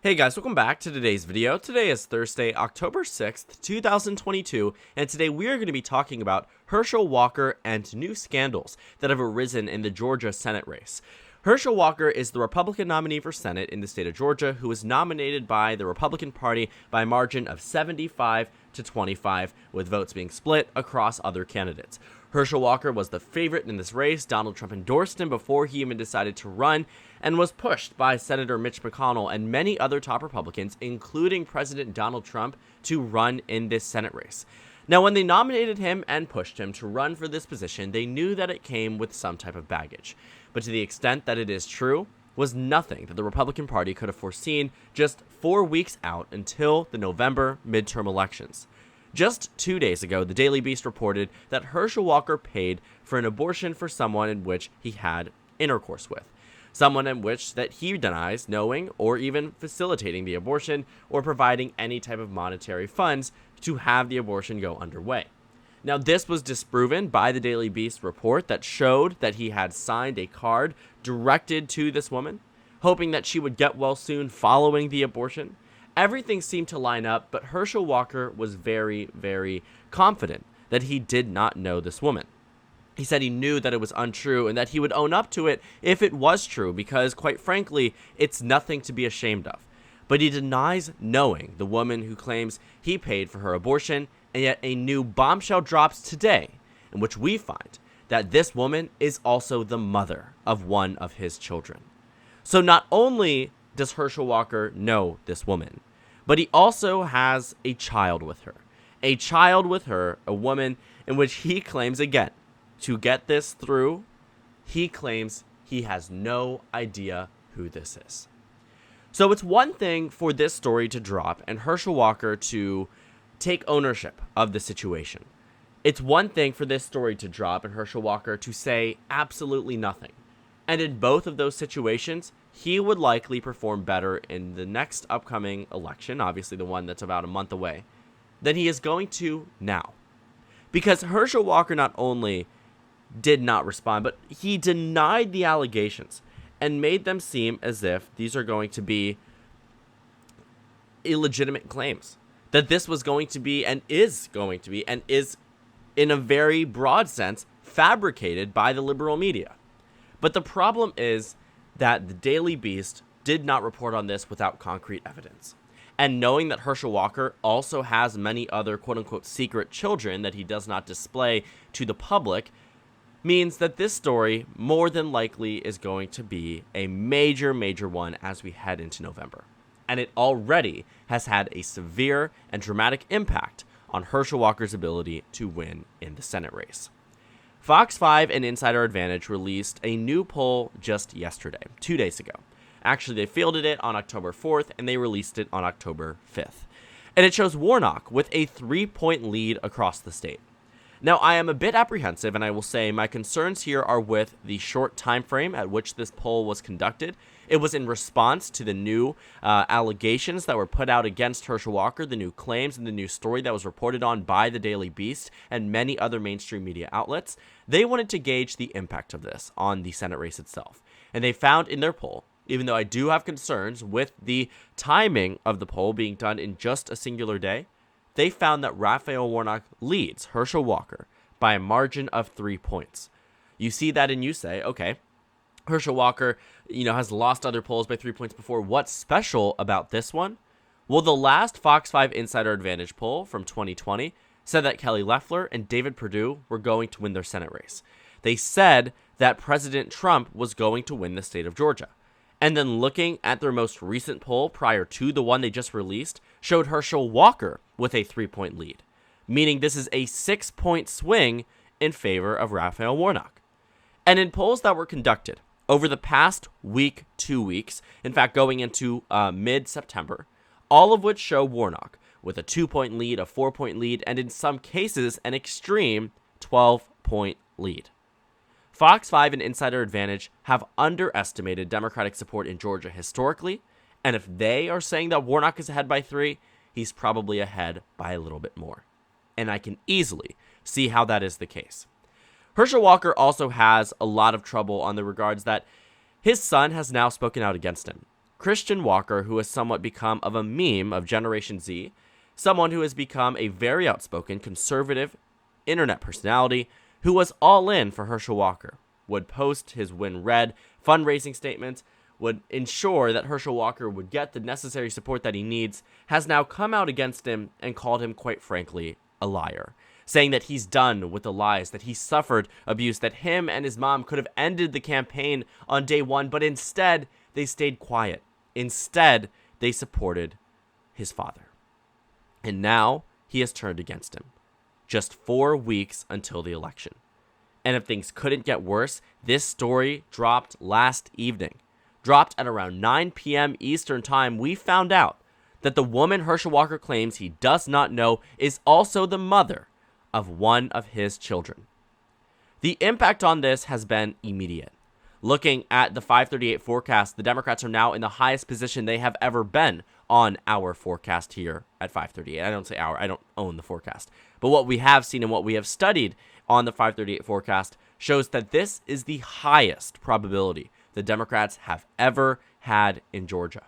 Hey guys, welcome back to today's video. Today is Thursday, October 6th, 2022, and today we are going to be talking about Herschel Walker and new scandals that have arisen in the Georgia Senate race. Herschel Walker is the Republican nominee for Senate in the state of Georgia, who was nominated by the Republican Party by a margin of 75 to 25, with votes being split across other candidates. Herschel Walker was the favorite in this race. Donald Trump endorsed him before he even decided to run, and was pushed by Senator Mitch McConnell and many other top Republicans, including President Donald Trump, to run in this Senate race. Now, when they nominated him and pushed him to run for this position, they knew that it came with some type of baggage. But to the extent that it is true, was nothing that the Republican Party could have foreseen just 4 weeks out until the November midterm elections. Just 2 days ago, the Daily Beast reported that Herschel Walker paid for an abortion for someone in which he had intercourse with. Someone in which that he denies knowing or even facilitating the abortion or providing any type of monetary funds to have the abortion go underway. Now, this was disproven by the Daily Beast report that showed that he had signed a card directed to this woman, hoping that she would get well soon following the abortion. Everything seemed to line up, but Herschel Walker was very, very confident that he did not know this woman. He said he knew that it was untrue and that he would own up to it if it was true because, quite frankly, it's nothing to be ashamed of. But he denies knowing the woman who claims he paid for her abortion, and yet a new bombshell drops today in which we find that this woman is also the mother of one of his children. So not only does Herschel Walker know this woman, but he also has a child with her. A woman in which he claims, again, to get this through, he claims he has no idea who this is. So it's one thing for this story to drop and Herschel Walker to take ownership of the situation. It's one thing for this story to drop and Herschel Walker to say absolutely nothing. And in both of those situations, he would likely perform better in the next upcoming election, obviously the one that's about a month away, than he is going to now. Because Herschel Walker not only did not respond, but he denied the allegations and made them seem as if these are going to be illegitimate claims. That this was going to be and is going to be and is, in a very broad sense, fabricated by the liberal media. But the problem is that the Daily Beast did not report on this without concrete evidence. And knowing that Herschel Walker also has many other quote-unquote secret children that he does not display to the public means that this story more than likely is going to be a major one as we head into November. And it already has had a severe and dramatic impact on Herschel Walker's ability to win in the Senate race. Fox 5 and Insider Advantage released a new poll just yesterday, 2 days ago. Actually, they fielded it on October 4th, and they released it on October 5th. And it shows Warnock with a 3-point lead across the state. Now, I am a bit apprehensive, and I will say my concerns here are with the short time frame at which this poll was conducted. It was in response to the new allegations that were put out against Herschel Walker, the new claims and the new story that was reported on by the Daily Beast and many other mainstream media outlets. They wanted to gauge the impact of this on the Senate race itself. And they found in their poll, even though I do have concerns with the timing of the poll being done in just a singular day, they found that Raphael Warnock leads Herschel Walker by a margin of 3 points. You see that and you say, okay, Herschel Walker, has lost other polls by 3 points before. What's special about this one? Well, the last Fox 5 Insider Advantage poll from 2020 said that Kelly Loeffler and David Perdue were going to win their Senate race. They said that President Trump was going to win the state of Georgia. And then looking at their most recent poll prior to the one they just released showed Herschel Walker with a 3-point lead, meaning this is a 6-point swing in favor of Raphael Warnock. And in polls that were conducted over the past week, 2 weeks, in fact, going into mid-September, all of which show Warnock with a 2-point lead, a 4-point lead, and in some cases, an extreme 12-point lead. Fox 5 and Insider Advantage have underestimated Democratic support in Georgia historically, and if they are saying that Warnock is ahead by 3, he's probably ahead by a little bit more. And I can easily see how that is the case. Herschel Walker also has a lot of trouble on the regards that his son has now spoken out against him. Christian Walker, who has somewhat become of a meme of Generation Z, someone who has become a very outspoken, conservative internet personality who was all in for Herschel Walker, would post his Win Red fundraising statements, would ensure that Herschel Walker would get the necessary support that he needs, has now come out against him and called him, quite frankly, a liar, saying that he's done with the lies, that he suffered abuse, that him and his mom could have ended the campaign on day one, but instead they stayed quiet. Instead, they supported his father. And now he has turned against him. Just 4 weeks until the election. And if things couldn't get worse, this story dropped last evening. Dropped at around 9 p.m. Eastern Time, we found out that the woman Herschel Walker claims he does not know is also the mother of one of his children. The impact on this has been immediate. Looking at the 538 forecast, the Democrats are now in the highest position they have ever been on our forecast here at 538. I don't say our, I don't own the forecast. But what we have seen and what we have studied on the 538 forecast shows that this is the highest probability the Democrats have ever had in Georgia.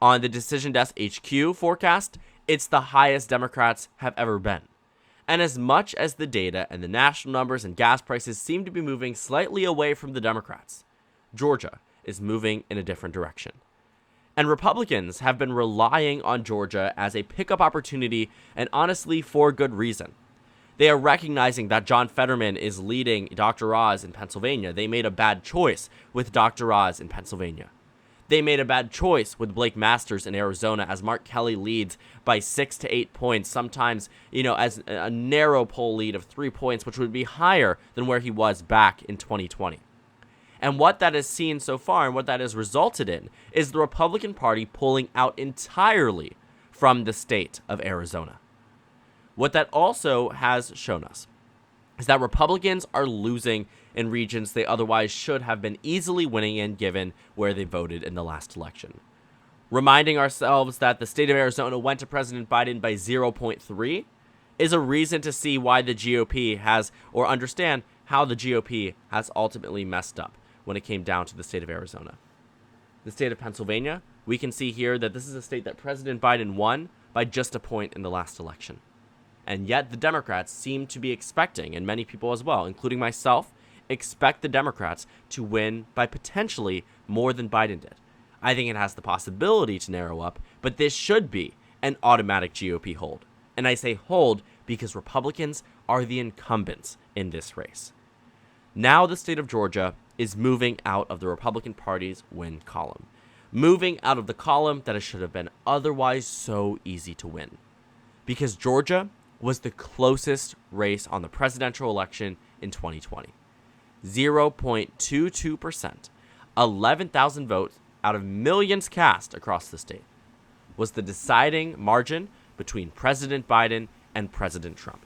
On the Decision Desk HQ forecast, it's the highest Democrats have ever been. And as much as the data and the national numbers and gas prices seem to be moving slightly away from the Democrats, Georgia is moving in a different direction. And Republicans have been relying on Georgia as a pickup opportunity, and honestly for good reason. They are recognizing that John Fetterman is leading Dr. Oz in Pennsylvania. They made a bad choice with Dr. Oz in Pennsylvania. They made a bad choice with Blake Masters in Arizona as Mark Kelly leads by 6 to 8 points, sometimes, as a narrow poll lead of 3 points, which would be higher than where he was back in 2020. And what that has seen so far and what that has resulted in is the Republican Party pulling out entirely from the state of Arizona. What that also has shown us is that Republicans are losing in regions they otherwise should have been easily winning in given where they voted in the last election. Reminding ourselves that the state of Arizona went to President Biden by 0.3 is a reason to see why the GOP has, or understand how the GOP has ultimately messed up when it came down to the state of Arizona. The state of Pennsylvania, we can see here that this is a state that President Biden won by just a point in the last election. And yet the Democrats seem to be expecting, and many people as well, including myself, expect the Democrats to win by potentially more than Biden did. I think it has the possibility to narrow up, but this should be an automatic GOP hold. And I say hold because Republicans are the incumbents in this race. Now the state of Georgia is moving out of the Republican Party's win column. Moving out of the column that it should have been otherwise so easy to win. Because Georgia was the closest race on the presidential election in 2020. 0.22%, 11,000 votes out of millions cast across the state, was the deciding margin between President Biden and President Trump.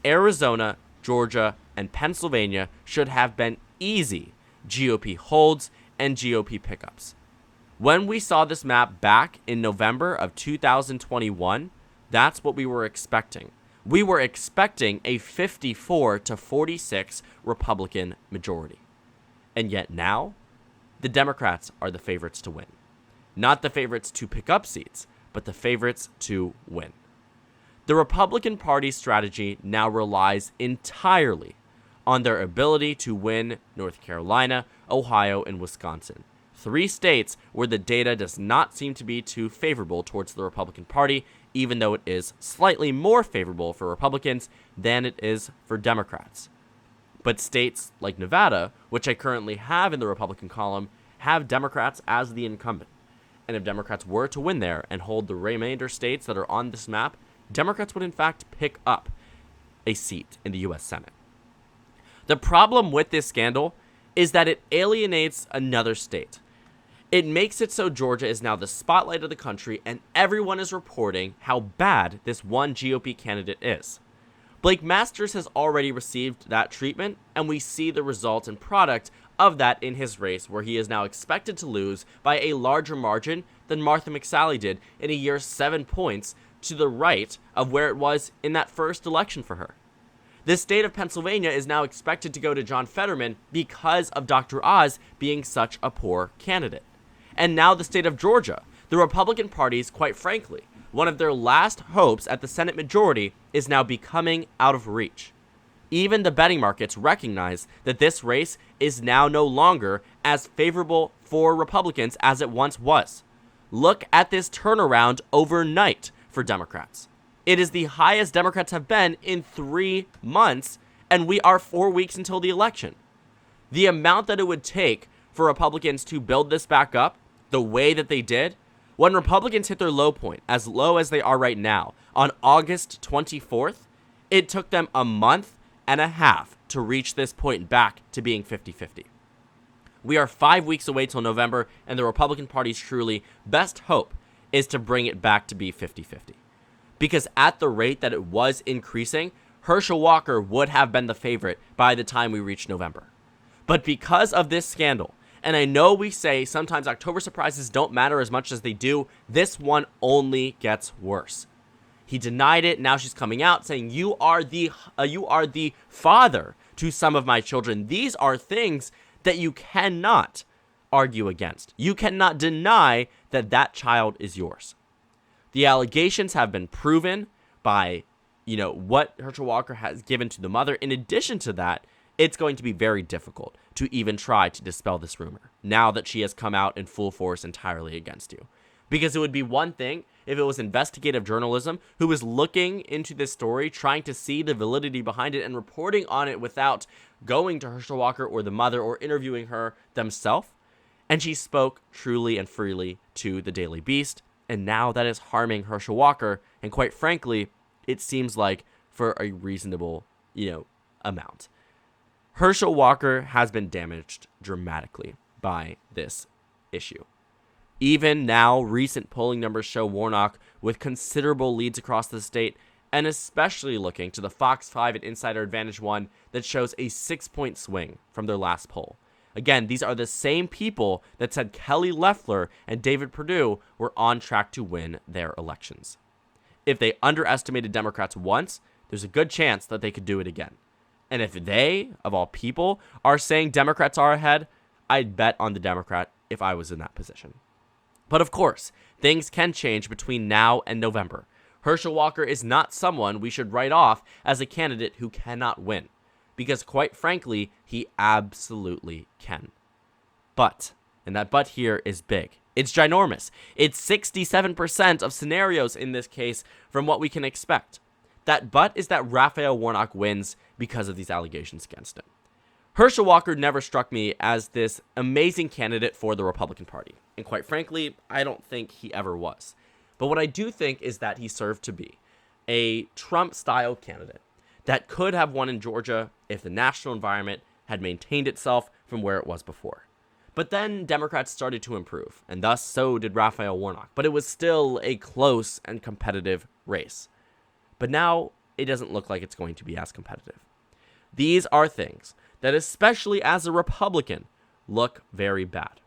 Arizona, Georgia, and Pennsylvania should have been easy GOP holds and GOP pickups. When we saw this map back in November of 2021, that's what we were expecting. We were expecting a 54 to 46 Republican majority. And yet now, the Democrats are the favorites to win. Not the favorites to pick up seats, but the favorites to win. The Republican Party's strategy now relies entirely on their ability to win North Carolina, Ohio, and Wisconsin. 3 states where the data does not seem to be too favorable towards the Republican Party, even though it is slightly more favorable for Republicans than it is for Democrats. But states like Nevada, which I currently have in the Republican column, have Democrats as the incumbent. And if Democrats were to win there and hold the remainder states that are on this map, Democrats would in fact pick up a seat in the U.S. Senate. The problem with this scandal is that it alienates another state. It makes it so Georgia is now the spotlight of the country and everyone is reporting how bad this one GOP candidate is. Blake Masters has already received that treatment, and we see the result and product of that in his race, where he is now expected to lose by a larger margin than Martha McSally did in a year 7 points to the right of where it was in that first election for her. The state of Pennsylvania is now expected to go to John Fetterman because of Dr. Oz being such a poor candidate. and now the state of Georgia. The Republican Party's, quite frankly, one of their last hopes at the Senate majority is now becoming out of reach. Even the betting markets recognize that this race is now no longer as favorable for Republicans as it once was. Look at this turnaround overnight for Democrats. It is the highest Democrats have been in 3 months, and we are 4 weeks until the election. The amount that it would take for Republicans to build this back up the way that they did, when Republicans hit their low point, as low as they are right now, on August 24th, it took them a month and a half to reach this point back to being 50-50. We are 5 weeks away till November, and the Republican Party's truly best hope is to bring it back to be 50-50. Because at the rate that it was increasing, Herschel Walker would have been the favorite by the time we reach November. But because of this scandal, and I know we say sometimes October surprises don't matter as much as they do, this one only gets worse. He denied it. Now she's coming out saying, you are the father to some of my children. These are things that you cannot argue against. You cannot deny that that child is yours. The allegations have been proven by, what Herschel Walker has given to the mother. In addition to that, it's going to be very difficult to even try to dispel this rumor now that she has come out in full force entirely against you. Because it would be one thing if it was investigative journalism who was looking into this story, trying to see the validity behind it and reporting on it without going to Herschel Walker or the mother or interviewing her themselves. And she spoke truly and freely to the Daily Beast. And now that is harming Herschel Walker. And quite frankly, it seems like for a reasonable, amount. Herschel Walker has been damaged dramatically by this issue. Even now, recent polling numbers show Warnock with considerable leads across the state, and especially looking to the Fox 5 and Insider Advantage one that shows a 6-point swing from their last poll. Again, these are the same people that said Kelly Loeffler and David Perdue were on track to win their elections. If they underestimated Democrats once, there's a good chance that they could do it again. And if they, of all people, are saying Democrats are ahead, I'd bet on the Democrat if I was in that position. But of course, things can change between now and November. Herschel Walker is not someone we should write off as a candidate who cannot win. Because quite frankly, he absolutely can. But, and that but here is big. It's ginormous. It's 67% of scenarios in this case from what we can expect. That but is that Raphael Warnock wins because of these allegations against him. Herschel Walker never struck me as this amazing candidate for the Republican Party. And quite frankly, I don't think he ever was. But what I do think is that he served to be a Trump-style candidate that could have won in Georgia if the national environment had maintained itself from where it was before. But then Democrats started to improve, and thus so did Raphael Warnock. But it was still a close and competitive race. But now it doesn't look like it's going to be as competitive. These are things that, especially as a Republican, look very bad.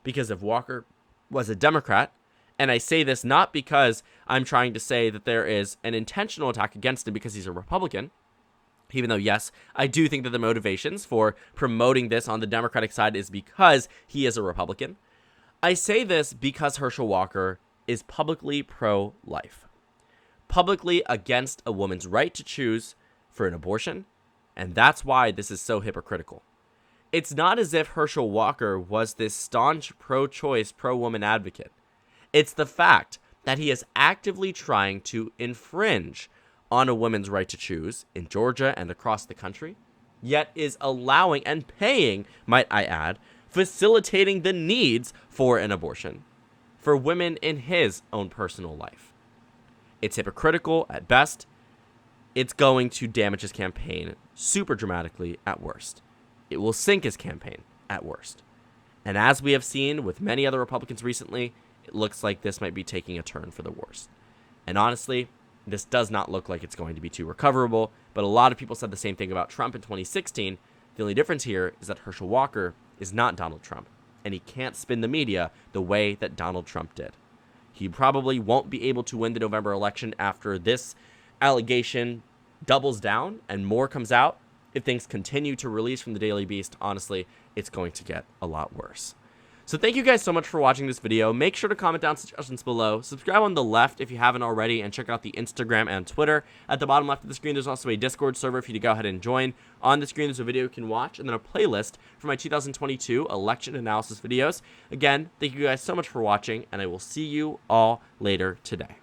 Because if Walker was a Democrat, and I say this not because I'm trying to say that there is an intentional attack against him because he's a Republican, even though, yes, I do think that the motivations for promoting this on the Democratic side is because he is a Republican. I say this because Herschel Walker is publicly pro-life, publicly against a woman's right to choose for an abortion, and that's why this is so hypocritical. It's not as if Herschel Walker was this staunch pro-choice, pro-woman advocate. It's the fact that he is actively trying to infringe on a woman's right to choose in Georgia and across the country, yet is allowing and paying, might I add, facilitating the needs for an abortion for women in his own personal life. It's hypocritical at best. It's going to damage his campaign super dramatically at worst. It will sink his campaign at worst. And as we have seen with many other Republicans recently, it looks like this might be taking a turn for the worse. And honestly, this does not look like it's going to be too recoverable, but a lot of people said the same thing about Trump in 2016. The only difference here is that Herschel Walker is not Donald Trump, and he can't spin the media the way that Donald Trump did. He probably won't be able to win the November election after this allegation doubles down and more comes out. If things continue to release from the Daily Beast, honestly, it's going to get a lot worse. So thank you guys so much for watching this video. Make sure to comment down suggestions below. Subscribe on the left if you haven't already, and check out the Instagram and Twitter. At the bottom left of the screen, there's also a Discord server for you to go ahead and join. On the screen, there's a video you can watch, and then a playlist for my 2022 election analysis videos. Again, thank you guys so much for watching, and I will see you all later today.